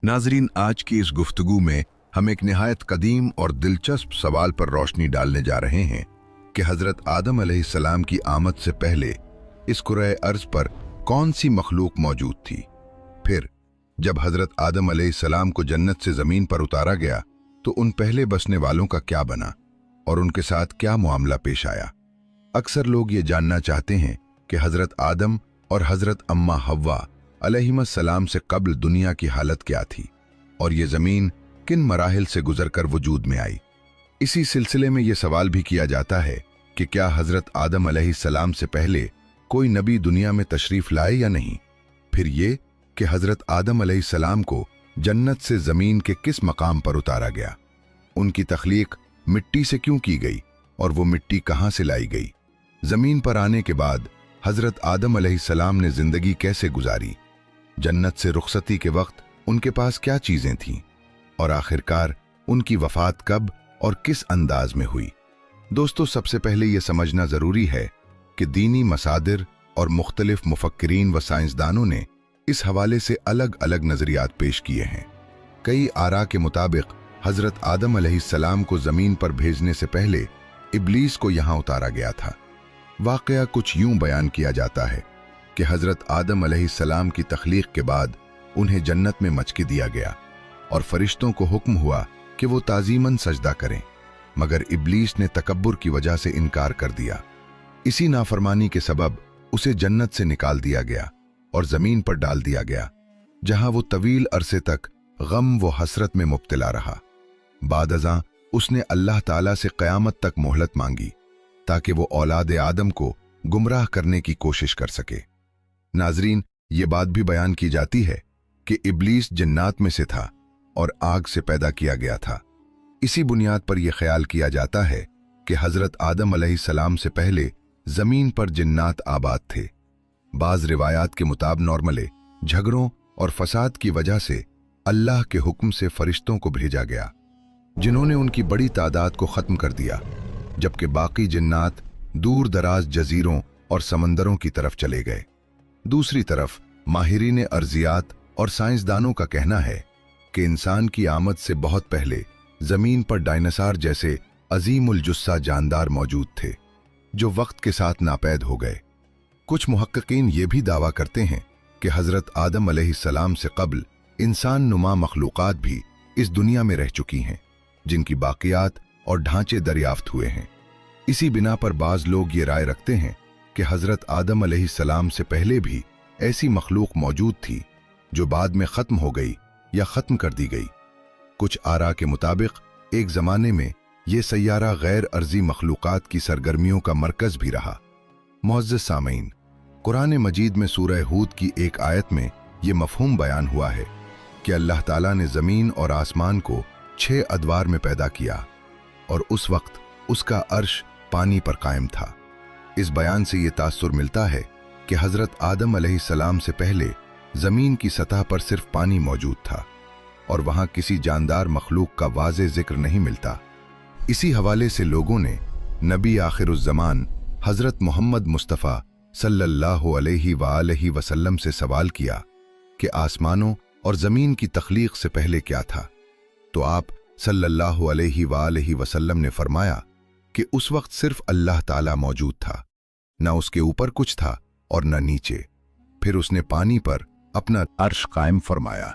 नाजरीन, आज की इस गुफ्तगू में हम एक निहायत कदीम और दिलचस्प सवाल पर रोशनी डालने जा रहे हैं कि हज़रत आदम अलैहिस्सलाम की आमद से पहले इस कुरे अर्ज़ पर कौन सी मखलूक मौजूद थी। फिर जब हज़रत आदम अलैहिस्सलाम को जन्नत से ज़मीन पर उतारा गया तो उन पहले बसने वालों का क्या बना और उनके साथ क्या मामला पेश आया। अक्सर लोग ये जानना चाहते हैं कि हज़रत आदम और हज़रत अम्मा हव्वा अलैहिस्सलाम से कब्ल दुनिया की हालत क्या थी और ये ज़मीन किन मराहिल से गुजरकर वजूद में आई। इसी सिलसिले में ये सवाल भी किया जाता है कि क्या हज़रत आदम अलैहिस्सलाम से पहले कोई नबी दुनिया में तशरीफ़ लाए या नहीं। फिर ये कि हज़रत आदम अलैहिस्सलाम को जन्नत से ज़मीन के किस मकाम पर उतारा गया, उनकी तख्लीक मिट्टी से क्यों की गई और वो मिट्टी कहाँ से लाई गई। ज़मीन पर आने के बाद हज़रत आदम अलैहिस्सलाम ने ज़िंदगी कैसे गुजारी, जन्नत से रुखसती के वक्त उनके पास क्या चीज़ें थीं और आखिरकार उनकी वफ़ात कब और किस अंदाज में हुई। दोस्तों, सबसे पहले यह समझना ज़रूरी है कि दीनी मसादिर और मुख्तलिफ मुफक्किरीन व साइंसदानों ने इस हवाले से अलग अलग नज़रियात पेश किए हैं। कई आरा के मुताबिक हज़रत आदम अलैहिस्सलाम को ज़मीन पर भेजने से पहले इब्लीस को यहाँ उतारा गया था। वाक़या कुछ यूं बयान किया जाता है कि हज़रत आदम अलैहिस्सलाम की तख्लीक के बाद उन्हें जन्नत में मचके दिया गया और फरिश्तों को हुक्म हुआ कि वो ताज़ीमन सजदा करें, मगर इब्लीस ने तकब्बुर की वजह से इनकार कर दिया। इसी नाफरमानी के सबब उसे जन्नत से निकाल दिया गया और ज़मीन पर डाल दिया गया, जहां वो तवील अरसे तक गम व हसरत में मुब्तला रहा। बाद अज़ां उसने अल्लाह ताला से क़यामत तक मोहलत मांगी ताकि वो औलाद आदम को गुमराह करने की कोशिश कर सके। नाजरीन, ये बात भी बयान की जाती है कि इब्लीस जन्नात में से था और आग से पैदा किया गया था। इसी बुनियाद पर यह ख्याल किया जाता है कि हज़रत आदम अलैहिस्सलाम से पहले ज़मीन पर जिन्नात आबाद थे। बाज़ रिवायात के मुताबिक नॉर्मले झगड़ों और फसाद की वजह से अल्लाह के हुक्म से फरिश्तों को भेजा गया, जिन्होंने उनकी बड़ी तादाद को ख़त्म कर दिया, जबकि बाकी जिन्नात दूर दराज जजीरों और समंदरों की तरफ चले गए। दूसरी तरफ माहिरीन अर्जियात और साइंसदानों का कहना है कि इंसान की आमद से बहुत पहले ज़मीन पर डायनासोर जैसे अजीमुल जुस्सा जानदार मौजूद थे, जो वक्त के साथ नापैद हो गए। कुछ मुहक्किकीन ये भी दावा करते हैं कि हज़रत आदम अलैहिस्सलाम से कब्ल इंसान नुमा मखलूक़ात भी इस दुनिया में रह चुकी हैं, जिनकी बाक़ियात और ढांचे दरियाफ्त हुए हैं। इसी बिना पर बाज़ लोग ये राय रखते हैं कि हज़रत आदम अलैहिस्सलाम से पहले भी ऐसी मखलूक मौजूद थी जो बाद में ख़त्म हो गई या ख़त्म कर दी गई। कुछ आरा के मुताबिक एक ज़माने में ये सैयारा गैर अर्जी मखलूक़ात की सरगर्मियों का मरकज़ भी रहा। मुअज़्ज़ज़ सामीन, कुरान मजीद में सूरह हूद की एक आयत में ये मफ़हूम बयान हुआ है कि अल्लाह ताला ने ज़मीन और आसमान को 6 अदवार में पैदा किया और उस वक्त उसका अर्श पानी पर कायम था। इस बयान से ये तासुर मिलता है कि हज़रत आदम अलैहिस्सलाम से पहले ज़मीन की सतह पर सिर्फ पानी मौजूद था और वहाँ किसी जानदार मखलूक का वाज़े ज़िक्र नहीं मिलता। इसी हवाले से लोगों ने नबी आखिरुज़्ज़मान हज़रत मोहम्मद मुस्तफ़ा सल्लल्लाहु अलैहि वसल्लम से सवाल किया कि आसमानों और ज़मीन की तख्लीक से पहले क्या था, तो आप सल्लल्लाहु अलैहि वसल्लम ने फरमाया कि उस वक्त सिर्फ अल्लाह ताला मौजूद था, न उसके ऊपर कुछ था और न नीचे। फिर उसने पानी पर अपना अर्श कायम फरमाया।